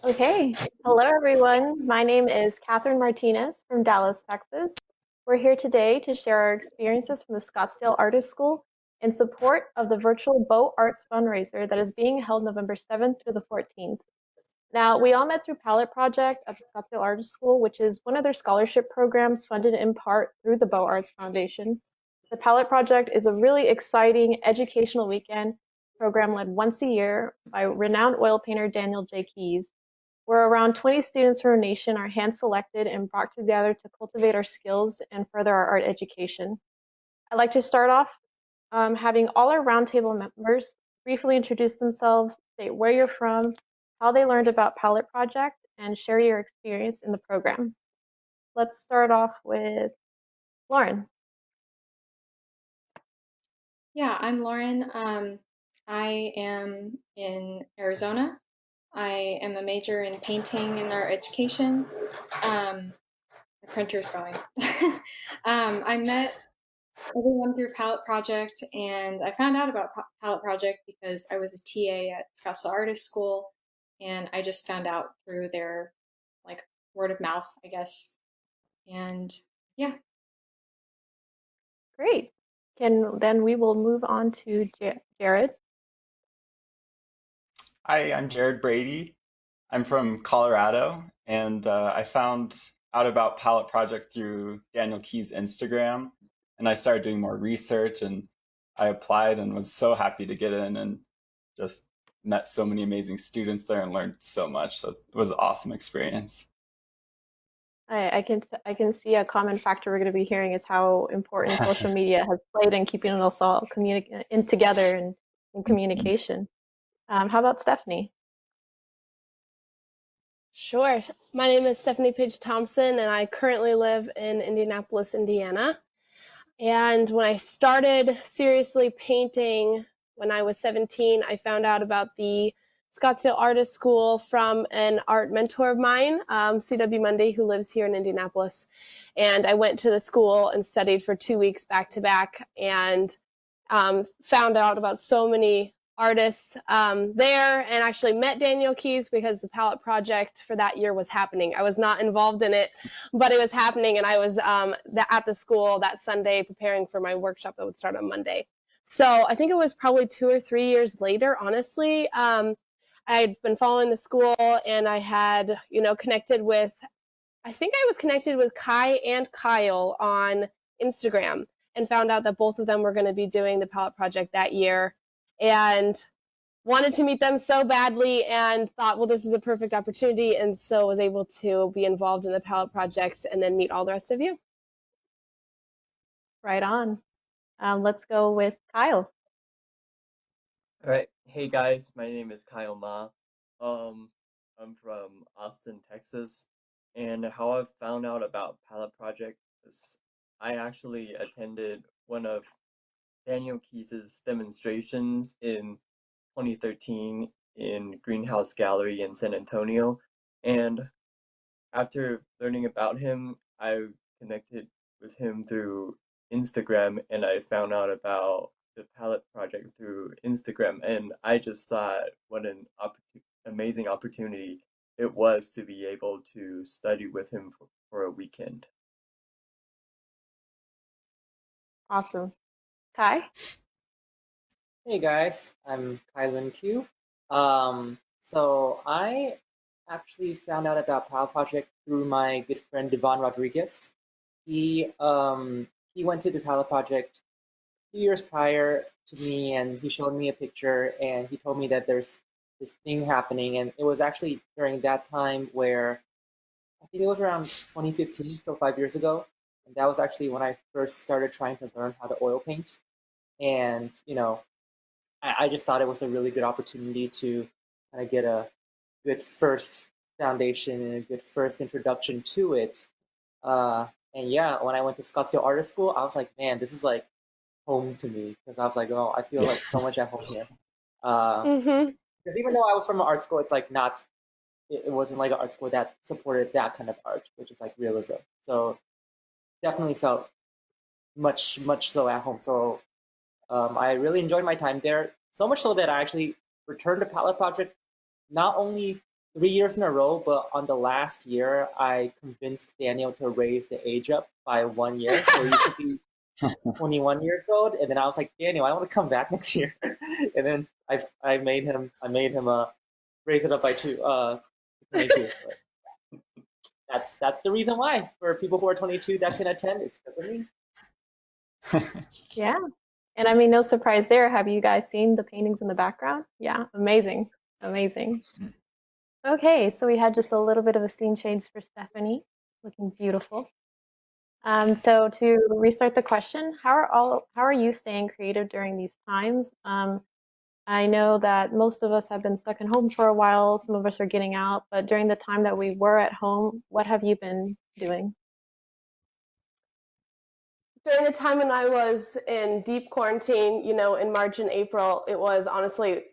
Okay, hello everyone. My name is Catherine Martinez from Dallas, Texas. We're here today to share our experiences from the Scottsdale Artists School in support of the virtual Bow Arts fundraiser that is being held November 7th through the 14th. Now, we all met through Palette Project at the Scottsdale Artists School, which is one of their scholarship programs funded in part through the Bow Arts Foundation. The Palette Project is a really exciting educational weekend program led once a year by renowned oil painter Daniel J. Keyes, where around 20 students from our nation are hand-selected and brought together to cultivate our skills and further our art education. I'd like to start off having all our roundtable members briefly introduce themselves, state where you're from, how they learned about Palette Project, and share your experience in the program. Let's start off with Lauren. Yeah, I'm Lauren. I am in Arizona. I am a major in painting and art education. The printer's going. I met everyone through Palette Project, and I found out about Palette Project because I was a TA at Scottsdale Artists School, and I just found out through their like word of mouth, I guess. And yeah. Great. Then we will move on to Jared. Hi, I'm Jared Brady. I'm from Colorado, and I found out about Palette Project through Daniel Key's Instagram, and I started doing more research, and I applied and was so happy to get in, and just met so many amazing students there and learned so much. So it was an awesome experience. I can see a common factor we're going to be hearing is how important social media has played in keeping us all in together and in communication. How about Stephanie? Sure. My name is Stephanie Page Thompson, and I currently live in Indianapolis, Indiana. And when I started seriously painting when I was 17, I found out about the Scottsdale Artists School from an art mentor of mine, C.W. Mundy, who lives here in Indianapolis. And I went to the school and studied for 2 weeks back to back, and found out about so many artists there, and actually met Daniel Keyes because the Palette Project for that year was happening. I was not involved in it, but it was happening, and I was at the school that Sunday preparing for my workshop that would start on Monday. So I think it was probably 2 or 3 years later, honestly. I'd been following the school, and I had, connected with, I think I was connected with Kai and Kyle on Instagram, and found out that both of them were going to be doing the Palette Project that year, and wanted to meet them so badly, and thought, well, this is a perfect opportunity, and so was able to be involved in the Palette Project and then meet all the rest of you. Right on. Let's go with Kyle. All right. Hey guys, my name is Kyle Ma. Um, I'm from Austin, Texas, and how I found out about Palette Project is I actually attended one of Daniel Keyes's demonstrations in 2013 in Greenhouse Gallery in San Antonio, and after learning about him, I connected with him through Instagram, and I found out about the Palette Project through Instagram, and I just thought what an amazing opportunity it was to be able to study with him for a weekend. Awesome. Kai? Hey guys, I'm Kylan Q. So I actually found out about Power Project through my good friend Devon Rodriguez. He went to the Power Project 2 years prior to me, and he showed me a picture, and he told me that there's this thing happening, and it was actually during that time where I think it was around 2015, so 5 years ago, and that was actually when I first started trying to learn how to oil paint, and I just thought it was a really good opportunity to kind of get a good first foundation and a good first introduction to it. And yeah, when I went to Scottsdale Artist School, I was like, man, this is like home to me because I was like, oh, I feel like so much at home here. Mm-hmm. Because even though I was from an art school, it's like not, it wasn't like an art school that supported that kind of art, which is like realism. So definitely felt much so at home. So I really enjoyed my time there, so much so that I actually returned to Palette Project not only 3 years in a row, but on the last year, I convinced Daniel to raise the age up by 1 year. So he should be 21 years old, and then I was like, Daniel, I want to come back next year, and then I made him raise it up by 22. But that's the reason why for people who are 22 that can attend, it's because of me. Yeah. And I mean, no surprise there. Have you guys seen the paintings in the background? Yeah, amazing. Amazing. Okay, so we had just a little bit of a scene change for Stephanie, looking beautiful. So to restart the question, how are you staying creative during these times? I know that most of us have been stuck at home for a while. Some of us are getting out, but during the time that we were at home, what have you been doing? During the time when I was in deep quarantine, in March and April, it was honestly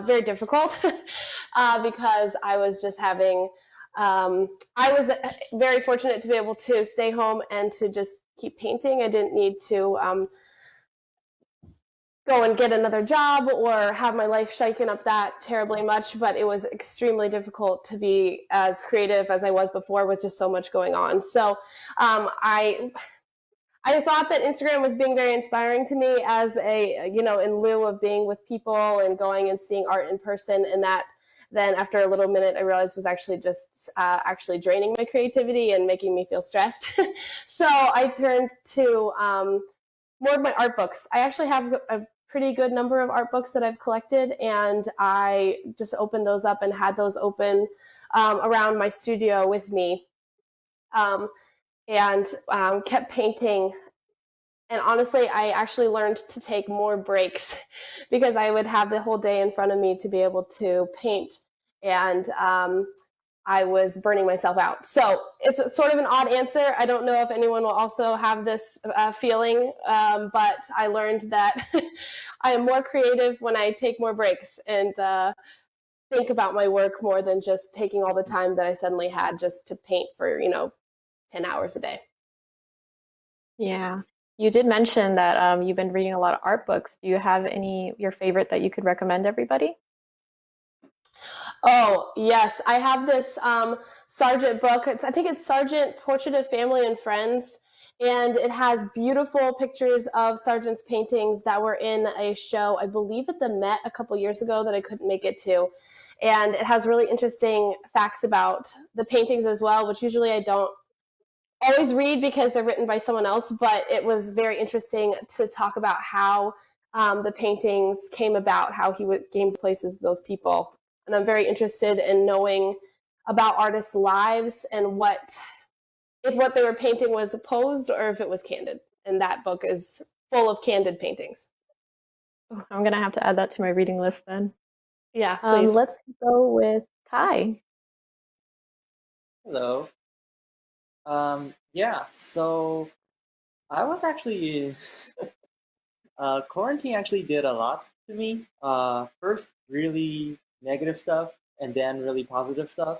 very difficult because I was just having, I was very fortunate to be able to stay home and to just keep painting. I didn't need to go and get another job or have my life shaken up that terribly much, but it was extremely difficult to be as creative as I was before with just so much going on. So I thought that Instagram was being very inspiring to me as in lieu of being with people and going and seeing art in person. And that then after a little minute, I realized was actually just actually draining my creativity and making me feel stressed. So I turned to more of my art books. I actually have a pretty good number of art books that I've collected, and I just opened those up and had those open around my studio with me. And kept painting. And honestly, I actually learned to take more breaks because I would have the whole day in front of me to be able to paint. And I was burning myself out. So it's sort of an odd answer. I don't know if anyone will also have this feeling, but I learned that I am more creative when I take more breaks and think about my work more than just taking all the time that I suddenly had just to paint for, 10 hours a day. Yeah. You did mention that you've been reading a lot of art books. Do you have your favorite that you could recommend everybody? Oh, yes. I have this Sargent book. I think it's Sargent Portrait of Family and Friends. And it has beautiful pictures of Sargent's paintings that were in a show, I believe at the Met a couple years ago that I couldn't make it to. And it has really interesting facts about the paintings as well, which usually I don't always read because they're written by someone else, but it was very interesting to talk about how the paintings came about, how he came to places with those people. And I'm very interested in knowing about artists' lives and if what they were painting was posed or if it was candid. And that book is full of candid paintings. Oh, I'm gonna have to add that to my reading list then. Yeah, please. Let's go with Kai. Hello. Yeah, so I was actually quarantine actually did a lot to me. First, really negative stuff, and then really positive stuff.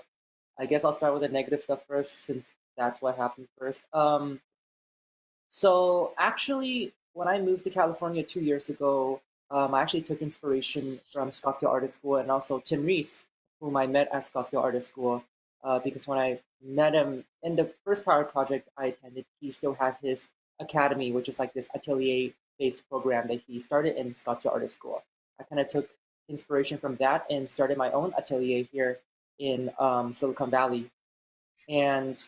I guess I'll start with the negative stuff first, since that's what happened first. So actually, when I moved to California 2 years ago, I actually took inspiration from Scottsdale Artists School and also Tim Reese, whom I met at Scottsdale Artists School. Because when I met him in the first pilot project I attended, he still had his academy, which is like this atelier-based program that he started in Scottsdale Artists School. I kind of took inspiration from that and started my own atelier here in Silicon Valley. And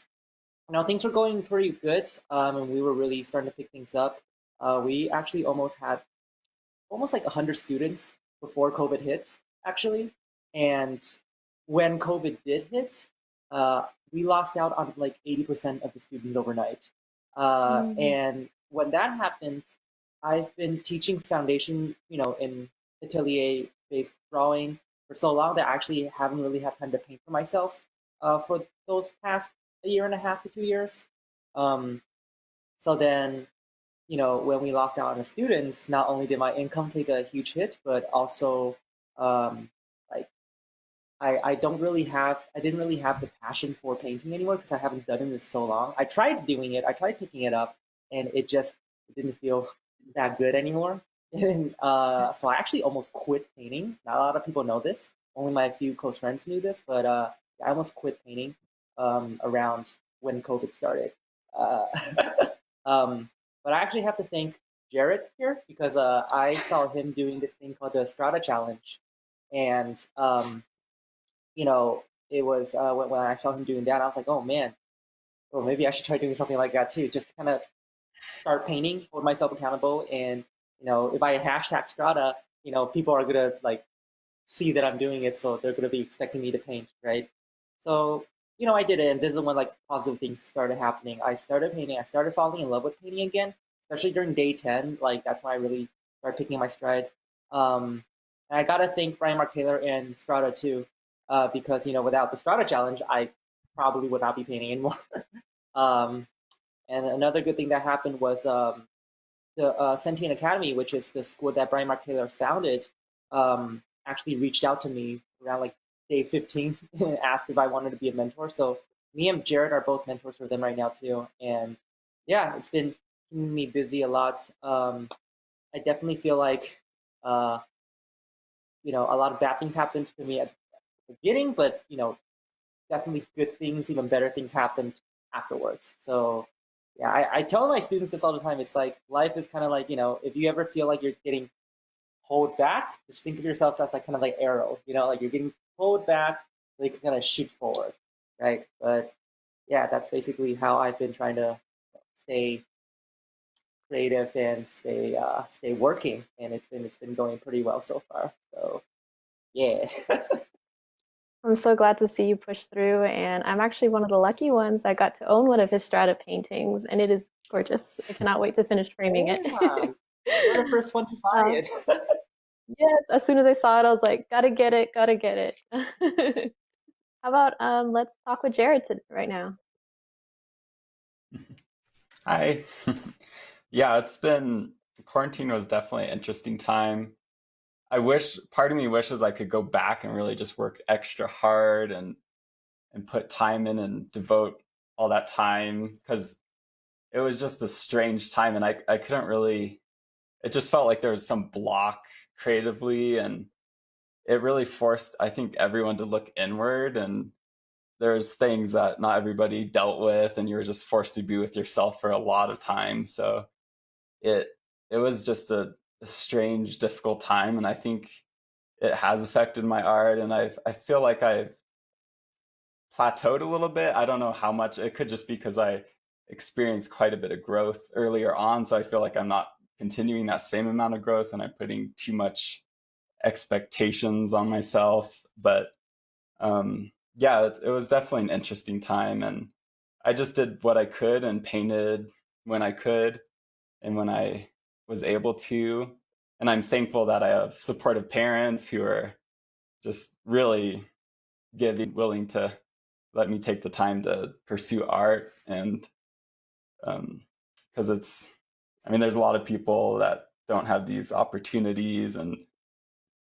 things were going pretty good, and we were really starting to pick things up. We actually almost had like 100 students before COVID hit, actually. And when COVID did hit, we lost out on like 80% of the students overnight. And when that happened, I've been teaching foundation, in atelier-based drawing for so long that I actually haven't really had time to paint for myself for those past a year and a half to 2 years. So then, when we lost out on the students, not only did my income take a huge hit, but also like I didn't really have the passion for painting anymore because I haven't done it in so long. I tried doing it, I tried picking it up, and it didn't feel that good anymore. And so I actually almost quit painting. Not a lot of people know this. only my few close friends knew this, but I almost quit painting around when COVID started. Uh, but I actually have to thank Jared here because I saw him doing this thing called the Strata Challenge, and you know, it was when I saw him doing that, I was like, oh man, well maybe I should try doing something like that too, just to kind of start painting, hold myself accountable, and if I hashtag Strata, people are gonna like see that I'm doing it, so they're gonna be expecting me to paint, right? So I did it, and this is when like positive things started happening. I started painting. I started falling in love with painting again, especially during day 10. Like that's when I really started picking my stride. And I gotta thank Brian Mark Taylor and Strata too, because without the Strata challenge, I probably would not be painting anymore. um, and another good thing that happened was the Sentient Academy, which is the school that Brian Mark Taylor founded, actually reached out to me around like day 15 and asked if I wanted to be a mentor. So me and Jared are both mentors for them right now too. And yeah, it's been keeping me busy a lot. I definitely feel like uh, a lot of bad things happened to me at the beginning, but definitely good things, even better things happened afterwards. So yeah, I tell my students this all the time. It's like life is kind of like, if you ever feel like you're getting pulled back, just think of yourself as like kind of like arrow, like you're getting pulled back, so you can kind of shoot forward, right? But yeah, that's basically how I've been trying to stay creative and stay working, and it's been going pretty well so far. So yeah. I'm so glad to see you push through, and I'm actually one of the lucky ones. I got to own one of his Strata paintings, and it is gorgeous. I cannot wait to finish framing it. You're the first one to buy it. Yes, as soon as I saw it, I was like, gotta get it, gotta get it. How about let's talk with Jared right now. Hi. Yeah, quarantine was definitely an interesting time. Part of me wishes I could go back and really just work extra hard and put time in and devote all that time, because it was just a strange time, and I couldn't really, it just felt like there was some block creatively, and it really forced, I think, everyone to look inward, and there's things that not everybody dealt with, and you were just forced to be with yourself for a lot of time. So it it was just a strange, difficult time, and I think it has affected my art, and I feel like I've plateaued a little bit. I don't know how much. It could just be because I experienced quite a bit of growth earlier on, so I feel like I'm not continuing that same amount of growth, and I'm putting too much expectations on myself. But yeah, it was definitely an interesting time, and I just did what I could and painted when I could and when I was able to. And I'm thankful that I have supportive parents who are just really willing to let me take the time to pursue art. And because there's a lot of people that don't have these opportunities, and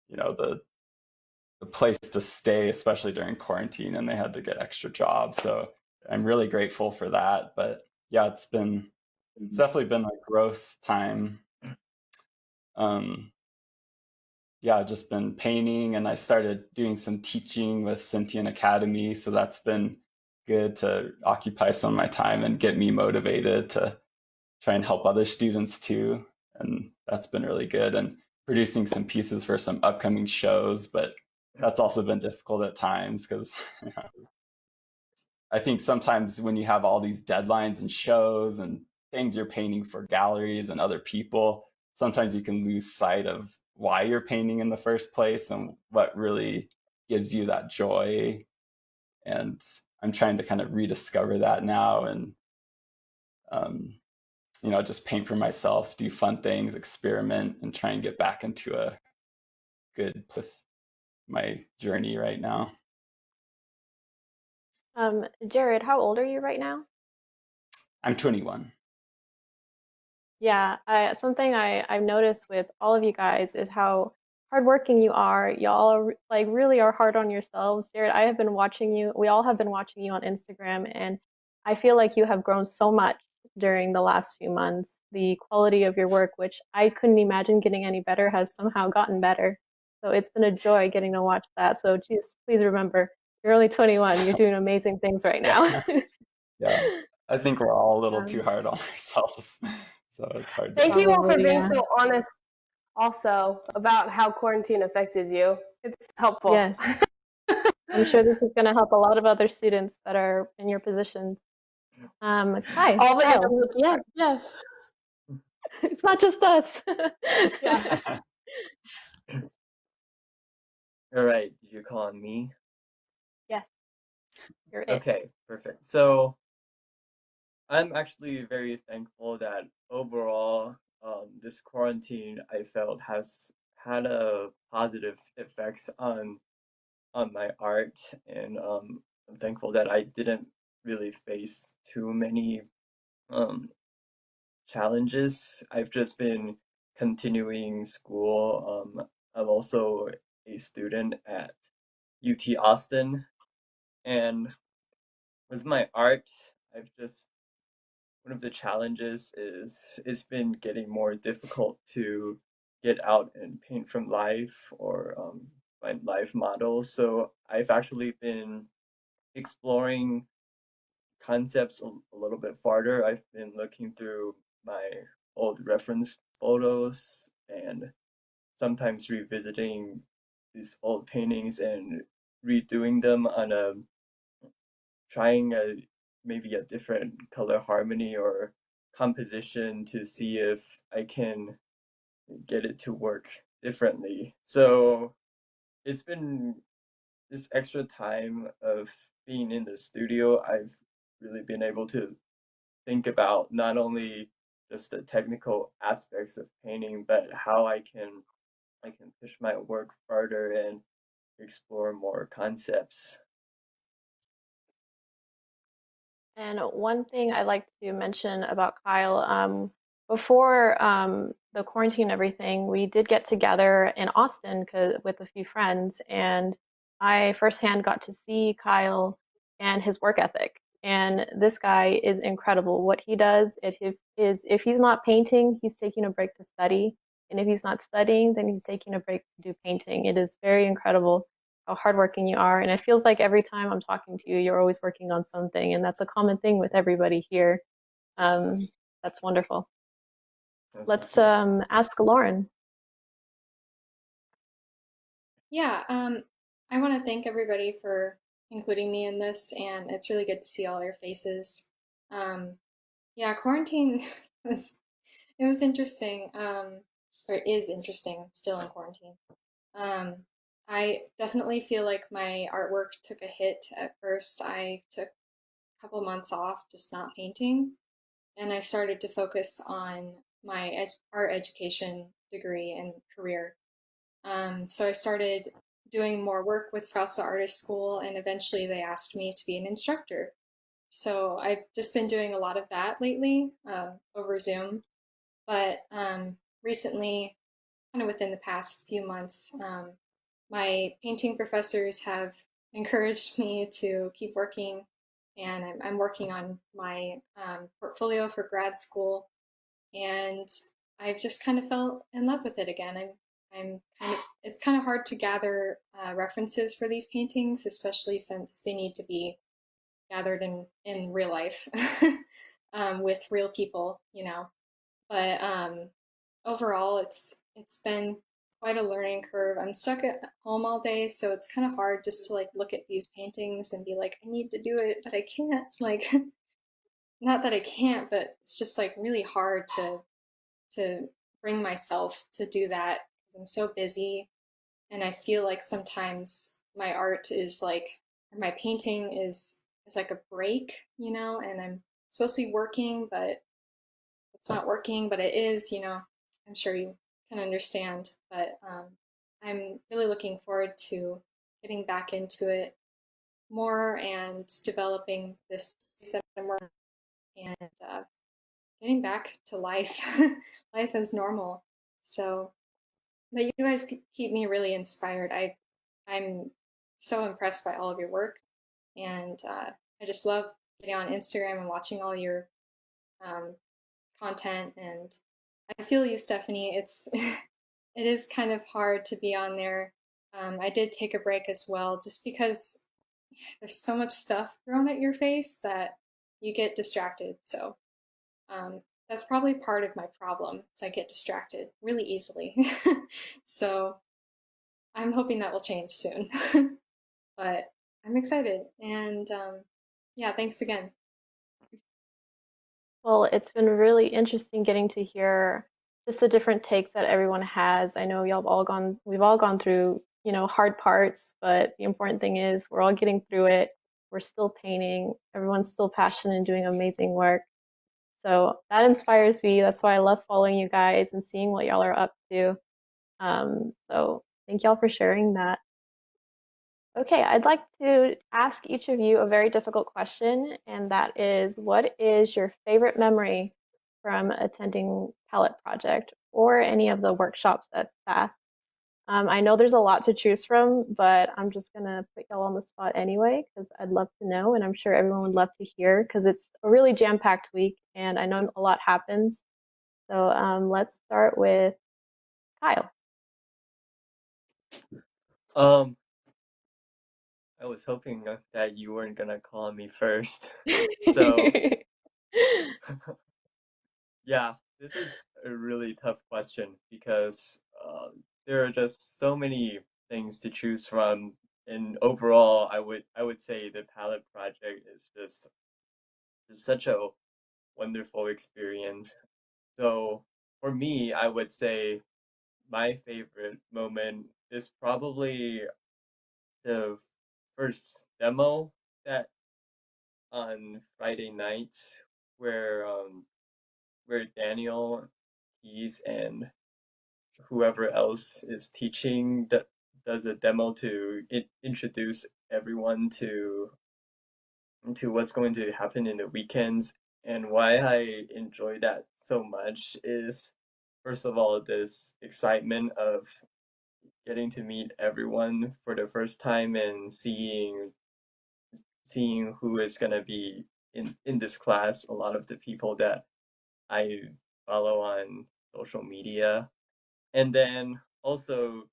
the place to stay, especially during quarantine, and they had to get extra jobs. So I'm really grateful for that. But yeah, it's definitely been a growth time. Yeah, I've just been painting, and I started doing some teaching with Sentient Academy. So that's been good to occupy some of my time and get me motivated to try and help other students too. And that's been really good. And producing some pieces for some upcoming shows, but that's also been difficult at times because I think sometimes when you have all these deadlines and shows and things you're painting for galleries and other people, sometimes you can lose sight of why you're painting in the first place and what really gives you that joy. And I'm trying to kind of rediscover that now, and just paint for myself, do fun things, experiment, and try and get back into a good with my journey right now. Jared, how old are you right now? I'm 21. Yeah, something I've noticed with all of you guys is how hardworking you are. Y'all are, like really are hard on yourselves. Jared, I have been watching you. We all have been watching you on Instagram, and I feel like you have grown so much during the last few months. The quality of your work, which I couldn't imagine getting any better, has somehow gotten better. So it's been a joy getting to watch that. So just please remember, you're only 21. You're doing amazing things right now. Yeah. I think we're all a little too Um, hard on ourselves. So it's hard to. Thank you all for Probably, being yeah. so honest also about how quarantine affected you. It's helpful. Yes. I'm sure this is going to help a lot of other students that are in your positions. Hi, All the Kyle. yes. It's not just us. Yeah. All right, you're calling me? Yes, you're it. Okay, perfect. So I'm actually very thankful that overall, this quarantine I felt has had a positive effects on my art, and I'm thankful that I didn't really face too many um challenges. I've just been continuing school. I'm also a student at UT Austin, and with my art, I've just one of the challenges is it's been getting more difficult to get out and paint from life or find life models. So I've actually been exploring concepts a little bit farther. I've been looking through my old reference photos and sometimes revisiting these old paintings and redoing them on a trying a maybe a different color harmony or composition to see if I can get it to work differently. So it's been this extra time of being in the studio, I've really been able to think about not only just the technical aspects of painting, but how I can push my work further and explore more concepts. And one thing I'd like to mention about Kyle, before the quarantine and everything, we did get together in Austin with a few friends, and I firsthand got to see Kyle and his work ethic. And this guy is incredible. What he does is if he's not painting, he's taking a break to study. And if he's not studying, then he's taking a break to do painting. It is very incredible how hardworking you are. And it feels like every time I'm talking to you, you're always working on something. And that's a common thing with everybody here. That's wonderful. So thank Let's you. ask Lauren. Yeah, I want to thank everybody for including me in this, and it's really good to see all your faces. Um, yeah, quarantine was it was interesting, or is interesting. I'm still in quarantine. Um, I definitely feel like my artwork took a hit at first. I took a couple months off, just not painting, and I started to focus on my art education degree and career. So I started doing more work with Scottsdale Artists School, and eventually they asked me to be an instructor. So I've just been doing a lot of that lately over Zoom. But recently, kind of within the past few months, my painting professors have encouraged me to keep working, and I'm working on my portfolio for grad school, and I've just kind of fell in love with it again. I'm kind of it's kind of hard to gather references for these paintings, especially since they need to be gathered in real life with real people, you know. But overall, it's been quite a learning curve. I'm stuck at home all day, so it's kind of hard just to like look at these paintings and be like, I need to do it, but I can't. Like, not that I can't, but it's just like really hard to bring myself to do that because I'm so busy, and I feel like sometimes my art is like or my painting is like a break, you know, and I'm supposed to be working, but it's not working, but it is, you know. I'm sure you can understand, but I'm really looking forward to getting back into it more and developing this set of work and getting back to life, life as normal. So, but you guys keep me really inspired. I'm so impressed by all of your work, and I just love getting on Instagram and watching all your um, content. And I feel you, Stephanie. It's it is kind of hard to be on there. I did take a break as well, just because there's so much stuff thrown at your face that you get distracted. So that's probably part of my problem, is I get distracted really easily. So I'm hoping that will change soon. But I'm excited, and yeah, thanks again. Well, it's been really interesting getting to hear just the different takes that everyone has. I know we've all gone through, hard parts, but the important thing is we're all getting through it. We're still painting. Everyone's still passionate and doing amazing work. So that inspires me. That's why I love following you guys and seeing what y'all are up to. So thank y'all for sharing that. Okay, I'd like to ask each of you a very difficult question, and that is, what is your favorite memory from attending Palette Project or any of the workshops that's passed? I know there's a lot to choose from, but I'm just gonna put y'all on the spot anyway, because I'd love to know, and I'm sure everyone would love to hear, because it's a really jam-packed week, and I know a lot happens. So let's start with Kyle. Um, I was hoping that you weren't gonna call me first. So, yeah, this is a really tough question because there are just so many things to choose from, and overall, I would say the Palette Project is just such a wonderful experience. So, for me, I would say my favorite moment is probably the first demo that on Friday nights where Daniel, Keys, and whoever else is teaching that does a demo to introduce everyone to what's going to happen in the weekends. And why I enjoy that so much is, first of all, this excitement of getting to meet everyone for the first time and seeing who is going to be in this class. A lot of the people that I follow on social media, and then also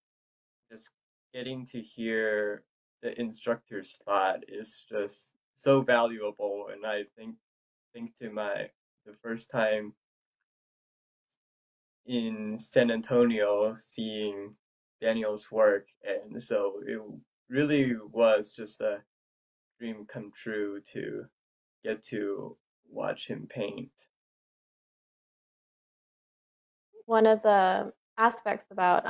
just getting to hear the instructor's thought is just so valuable. And I think to my the first time in San Antonio seeing Daniel's work, and so it really was just a dream come true to get to watch him paint. One of the aspects about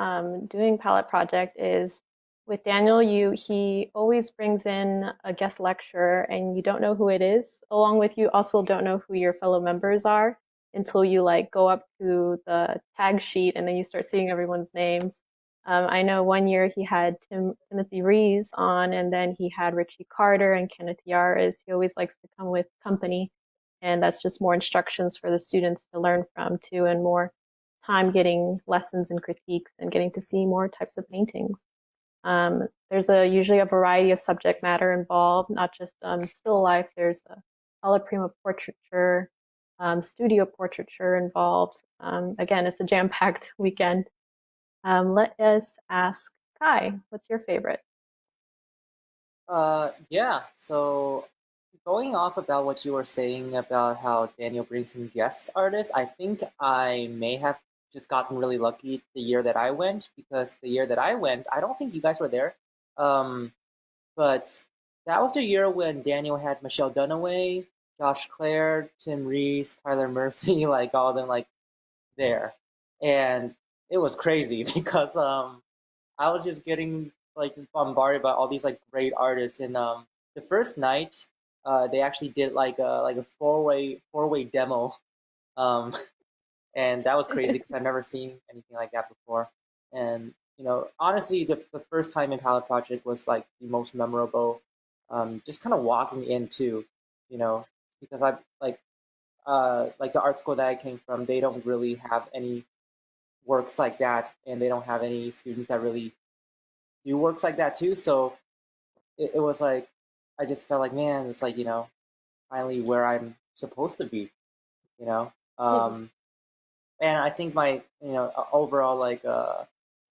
doing Palette Project is with Daniel, he always brings in a guest lecturer, and you don't know who it is. Along with you, also don't know who your fellow members are until you like go up to the tag sheet, and then you start seeing everyone's names. I know one year he had Timothy Rees on, and then he had Richie Carter and Kenneth Yaris. He always likes to come with company, and that's just more instructions for the students to learn from too, and more time getting lessons and critiques and getting to see more types of paintings. There's usually a variety of subject matter involved, not just still life. There's a alla prima portraiture, studio portraiture involved. Again, it's a jam-packed weekend. Let us ask Kai, what's your favorite? Yeah. So going off about what you were saying about how Daniel brings in guest artists, I think I may have just gotten really lucky the year that I went, because the year that I went, I don't think you guys were there. Um, but that was the year when Daniel had Michelle Dunaway, Josh Clare, Tim Rees, Tyler Murphy, like all of them like there. And it was crazy because I was just getting like just bombarded by all these like great artists. And the first night, they actually did like a four way demo, um, and that was crazy because I've never seen anything like that before. And honestly, the first time in Palette Project was like the most memorable. Just kind of walking into, you know, because I like the art school that I came from, they don't really have any works like that, and they don't have any students that really do works like that too. So it was like I just felt like, man, it's like finally where I'm supposed to be, you know. And I think my overall like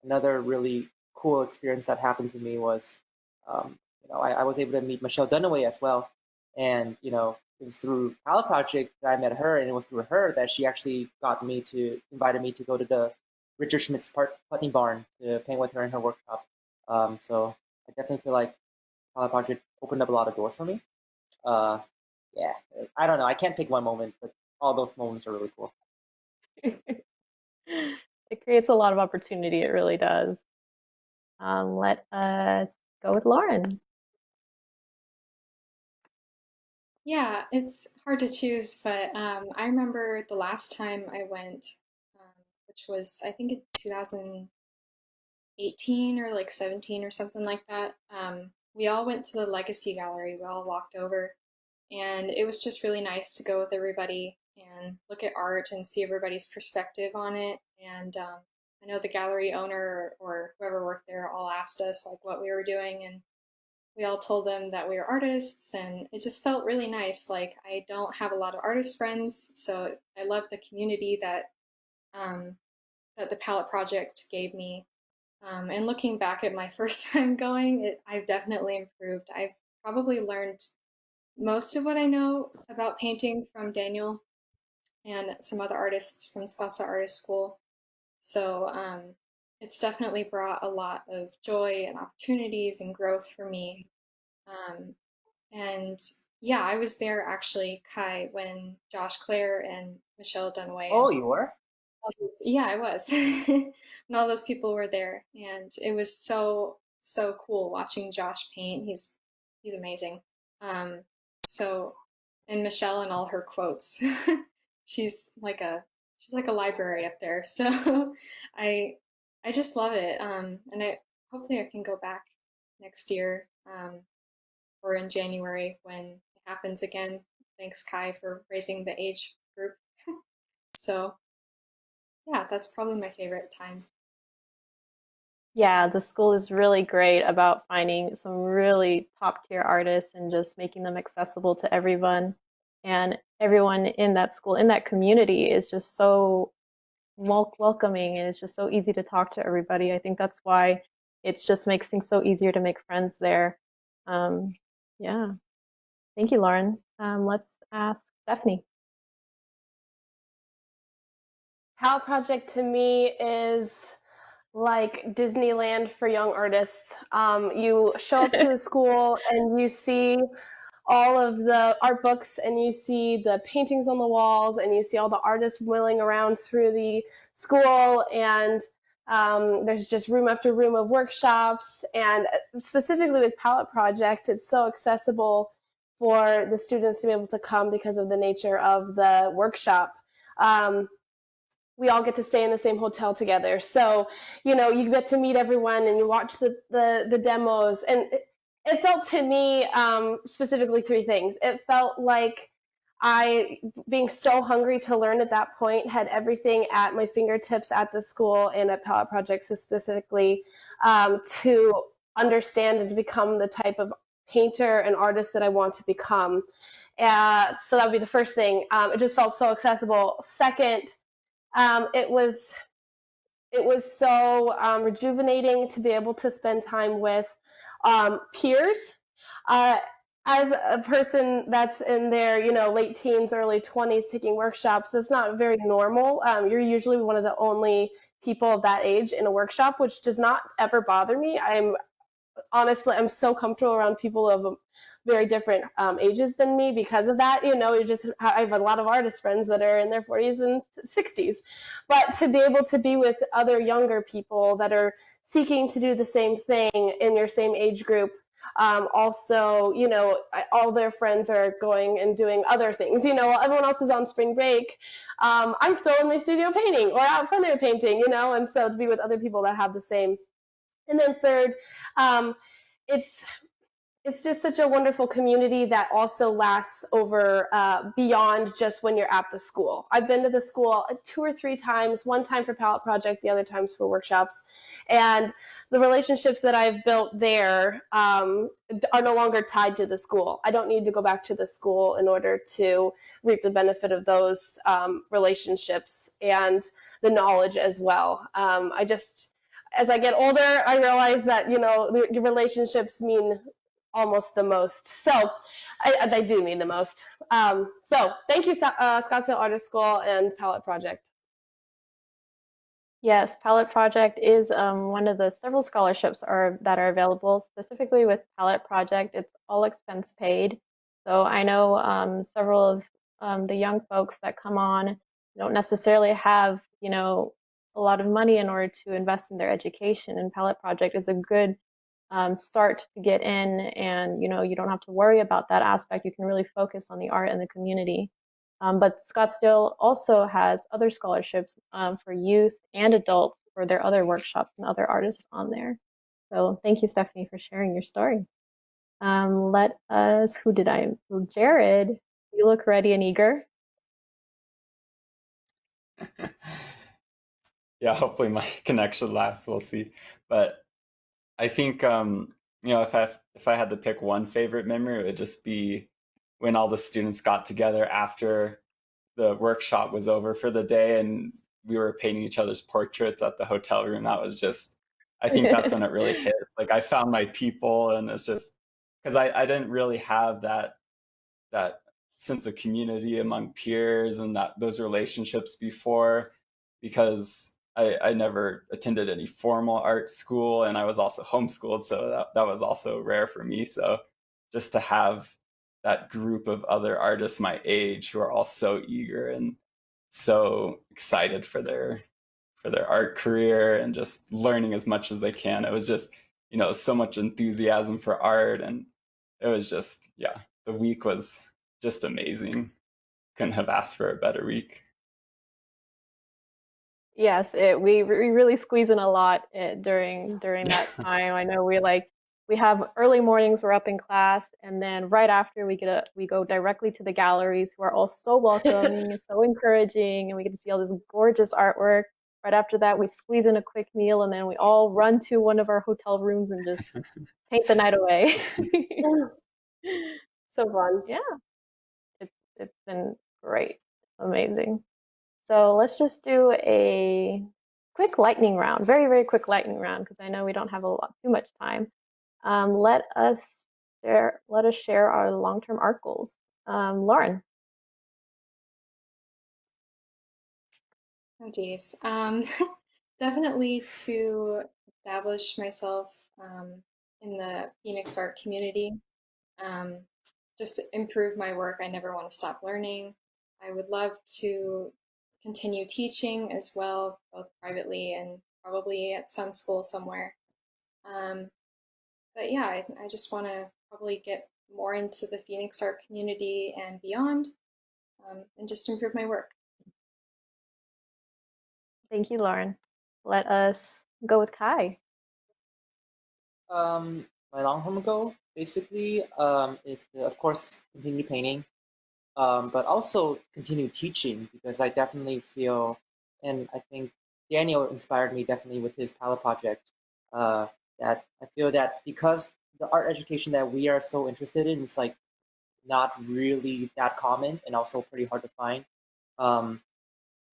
another really cool experience that happened to me was, I was able to meet Michelle Dunaway as well. And, it was through Palette Project that I met her, and it was through her that she actually invited me to go to the Richard Schmidt's Putney Barn to paint with her in her workshop. So I definitely feel like Palette Project opened up a lot of doors for me. Yeah, I don't know. I can't pick one moment, but all those moments are really cool. It creates a lot of opportunity. It really does. Let us go with Lauren. Yeah, it's hard to choose, but I remember the last time I went, which was I think in 2018 or like 17 or something like that. We all went to the Legacy Gallery. We all walked over, and it was just really nice to go with everybody and look at art and see everybody's perspective on it. And I know the gallery owner or whoever worked there all asked us like what we were doing, and we all told them that we were artists, and it just felt really nice. Like, I don't have a lot of artist friends, so I love the community that that the Palette Project gave me. And looking back at my first time going, I've definitely improved. I've probably learned most of what I know about painting from Daniel and some other artists from Scottsdale Artists School. So it's definitely brought a lot of joy and opportunities and growth for me. Um, and yeah, I was there actually, Kai, when Josh Clare and Michelle Dunaway Oh, and you were? yeah, I was. And all those people were there, and it was so cool watching Josh paint. He's amazing. Um, so and Michelle and all her quotes. she's like a she's like a library up there. So I I just love it. And I hopefully I can go back next year, or in January when it happens again. Thanks, Kai, for raising the age group. So yeah, that's probably my favorite time. Yeah, the school is really great about finding some really top tier artists and just making them accessible to everyone. And everyone in that school, in that community, is just so welcoming, and it's just so easy to talk to everybody. I think that's why it just makes things so easier to make friends there. Um, yeah. Thank you, Lauren. Let's ask Stephanie. Palette Project to me is like Disneyland for young artists. You show up to the school and you see all of the art books and you see the paintings on the walls and you see all the artists milling around through the school, and there's just room after room of workshops. And specifically with Palette Project, it's so accessible for the students to be able to come because of the nature of the workshop. We all get to stay in the same hotel together. So, you get to meet everyone and you watch the demos. And it felt to me, specifically, three things. It felt like I, being so hungry to learn at that point, had everything at my fingertips at the school and at Palette Projects specifically, to understand and to become the type of painter and artist that I want to become. So that would be the first thing. It just felt so accessible. Second, it was so rejuvenating to be able to spend time with peers. As a person that's in their late teens, early 20s taking workshops, that's not very normal. You're usually one of the only people of that age in a workshop, which does not ever bother me. I'm so comfortable around people of very different ages than me because of that. I have a lot of artist friends that are in their 40s and 60s, but to be able to be with other younger people that are seeking to do the same thing in your same age group. Also, all their friends are going and doing other things. While everyone else is on spring break, I'm still in my studio painting or out front there painting, and so to be with other people that have the same. And then third, it's just such a wonderful community that also lasts over beyond just when you're at the school. I've been to the school 2 or 3 times, one time for Palette Project, the other times for workshops. And the relationships that I've built there are no longer tied to the school. I don't need to go back to the school in order to reap the benefit of those relationships and the knowledge as well. as I get older, I realize that, your relationships mean almost the most. So they do mean the most. So thank you, Scottsdale Artists School and Palette Project. Yes, Palette Project is one of the several scholarships that are available. Specifically with Palette Project, it's all expense paid. So I know several of the young folks that come on don't necessarily have, a lot of money in order to invest in their education. And Palette Project is a good start to get in, and you don't have to worry about that aspect. You can really focus on the art and the community. But Scottsdale also has other scholarships for youth and adults for their other workshops and other artists on there. So thank you, Stephanie, for sharing your story. Jared, you look ready and eager. Yeah, hopefully my connection lasts. We'll see. But I think if I had to pick one favorite memory, it would just be when all the students got together after the workshop was over for the day and we were painting each other's portraits at the hotel room. That was just, I think that's when it really hit. Like I found my people, and it's just because I didn't really have that sense of community among peers and those relationships before, because I never attended any formal art school, and I was also homeschooled, so that was also rare for me. So just to have that group of other artists my age who are all so eager and so excited for their art career and just learning as much as they can. It was just, so much enthusiasm for art, and it was just, yeah, the week was just amazing. Couldn't have asked for a better week. Yes, we really squeeze in a lot during that time. I know we have early mornings, we're up in class, and then right after we go directly to the galleries, who are all so welcoming and so encouraging, and we get to see all this gorgeous artwork. Right after that, we squeeze in a quick meal, and then we all run to one of our hotel rooms and just paint the night away. So fun. Yeah, it's been great, amazing. So let's just do a quick lightning round, very, very quick lightning round, because I know we don't have too much time. Let us share our long-term art goals. Lauren. Oh, geez. Definitely to establish myself in the Phoenix art community. Just to improve my work. I never want to stop learning. I would love to continue teaching as well, both privately and probably at some school somewhere. But yeah, I just want to probably get more into the Phoenix art community and beyond, and just improve my work. Thank you, Lauren. Let us go with Kai. My long-term goal basically is to, of course, continue painting, but also continue teaching, because I definitely feel, and I think Daniel inspired me definitely with his palette project, uh, that I feel that because the art education that we are so interested in is like not really that common and also pretty hard to find. Um,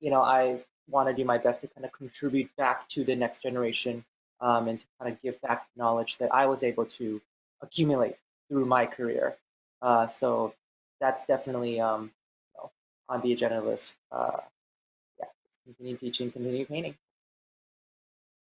I want to do my best to kind of contribute back to the next generation, and to kind of give back knowledge that I was able to accumulate through my career. So that's definitely on the agenda list. Yeah, continue teaching, continue painting.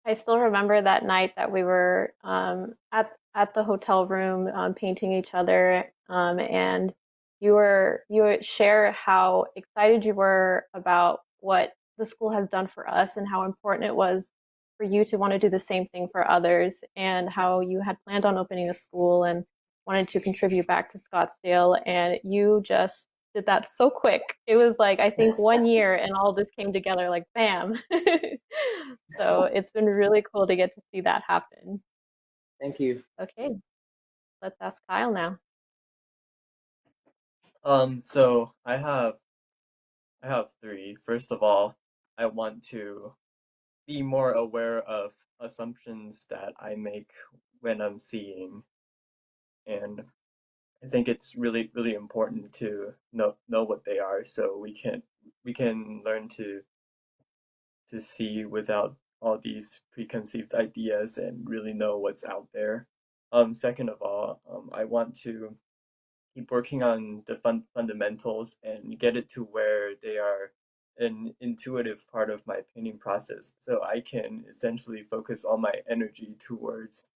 I still remember that night that we were at the hotel room painting each other, and you would share how excited you were about what the school has done for us and how important it was for you to want to do the same thing for others, and how you had planned on opening a school and wanted to contribute back to Scottsdale, and you just did that so quick. It was like, I think 1 year and all this came together like bam. So it's been really cool to get to see that happen. Thank you. Okay, let's ask Kyle now. So I have three. First of all, I want to be more aware of assumptions that I make when I'm seeing, and I think it's really really important to know what they are, so we can learn to see without all these preconceived ideas and really know what's out there. Second of all, I want to keep working on the fundamentals and get it to where they are an intuitive part of my painting process, so I can essentially focus all my energy towards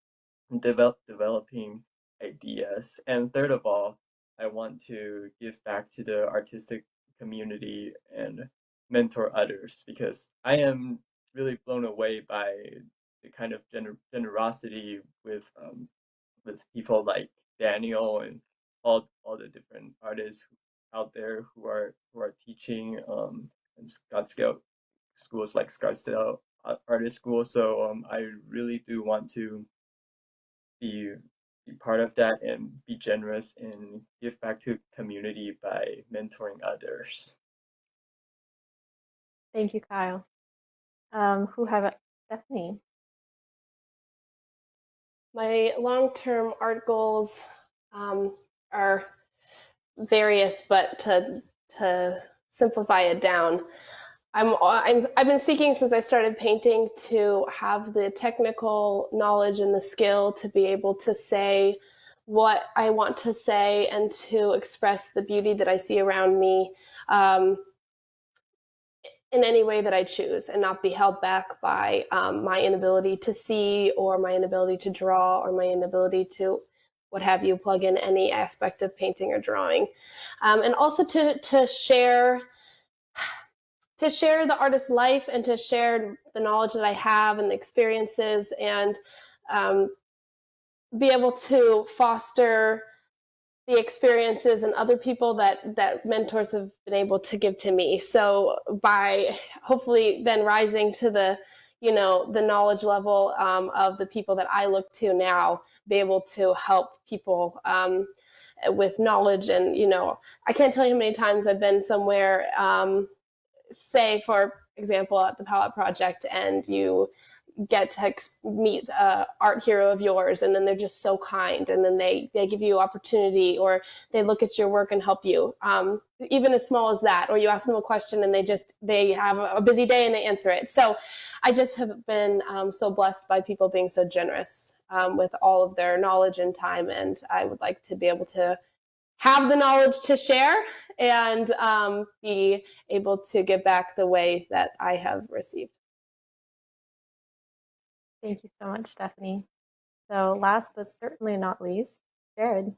developing ideas. And third of all, I want to give back to the artistic community and mentor others, because I am really blown away by the kind of generosity with people like Daniel and all the different artists out there who are teaching in Scottsdale schools like Scottsdale Artists School. So I really do want to be part of that and be generous and give back to community by mentoring others. Thank you, Kyle. Who have it? Stephanie. My long-term art goals are various, but to simplify it down, I've been seeking since I started painting to have the technical knowledge and the skill to be able to say what I want to say and to express the beauty that I see around me in any way that I choose, and not be held back by my inability to see, or my inability to draw, or my inability to, what have you, plug in any aspect of painting or drawing. And also to share the artist's life, and to share the knowledge that I have and the experiences, and be able to foster the experiences and other people that mentors have been able to give to me. So by hopefully then rising to the knowledge level of the people that I look to now, be able to help people with knowledge. And I can't tell you how many times I've been somewhere, say for example at the Palette Project, and you get to meet an art hero of yours, and then they're just so kind, and then they give you opportunity, or they look at your work and help you, even as small as that, or you ask them a question and they have a busy day and they answer it. So I just have been so blessed by people being so generous with all of their knowledge and time, and I would like to be able to have the knowledge to share, and be able to give back the way that I have received. Thank you so much, Stephanie. So last but certainly not least, Jared.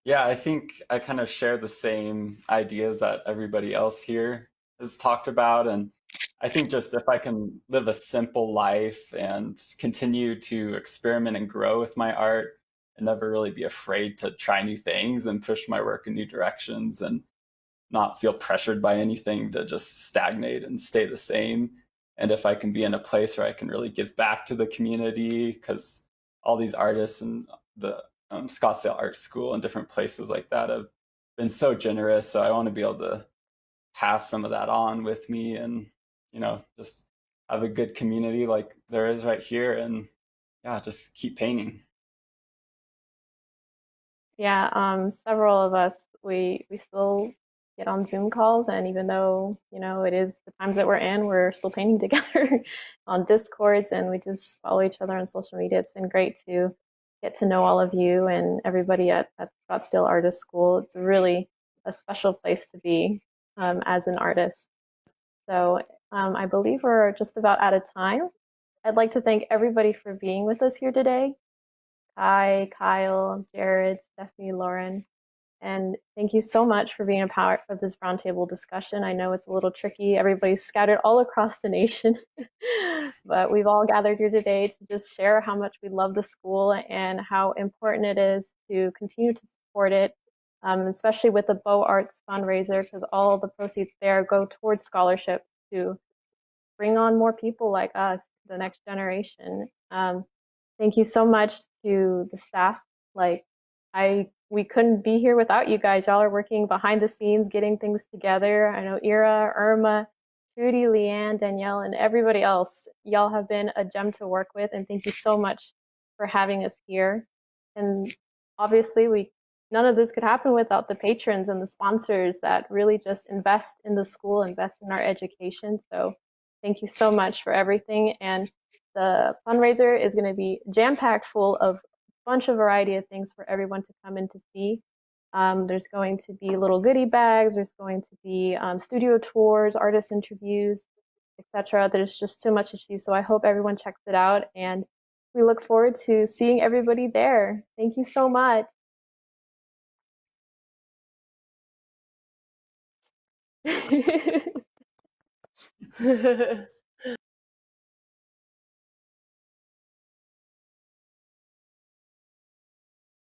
Yeah, I think I kind of share the same ideas that everybody else here has talked about. And I think just if I can live a simple life and continue to experiment and grow with my art, and never really be afraid to try new things and push my work in new directions, and not feel pressured by anything to just stagnate and stay the same. And if I can be in a place where I can really give back to the community, because all these artists and the Scottsdale Art School and different places like that have been so generous. So I want to be able to pass some of that on with me, and just have a good community like there is right here, and yeah, just keep painting. Yeah, several of us, we still get on Zoom calls, and even though it is the times that we're in, we're still painting together on Discords, and we just follow each other on social media. It's been great to get to know all of you and everybody at Scottsdale Artists School. It's really a special place to be as an artist. So I believe we're just about out of time. I'd like to thank everybody for being with us here today. Kai, Kyle, Jared, Stephanie, Lauren, and thank you so much for being a part of this roundtable discussion. I know it's a little tricky. Everybody's scattered all across the nation, but we've all gathered here today to just share how much we love the school and how important it is to continue to support it, especially with the Bow Arts fundraiser, because all the proceeds there go towards scholarships to bring on more people like us, the next generation. Thank you so much to the staff. We couldn't be here without you guys. Y'all are working behind the scenes, getting things together. I know Ira, Irma, Trudy, Leanne, Danielle, and everybody else. Y'all have been a gem to work with, and thank you so much for having us here. And obviously, we none of this could happen without the patrons and the sponsors that really just invest in the school, invest in our education. So thank you so much for everything. And the fundraiser is going to be jam-packed full of a bunch of variety of things for everyone to come in to see. There's going to be little goodie bags. There's going to be studio tours, artist interviews, etc. There's just too much to see. So I hope everyone checks it out. And we look forward to seeing everybody there. Thank you so much.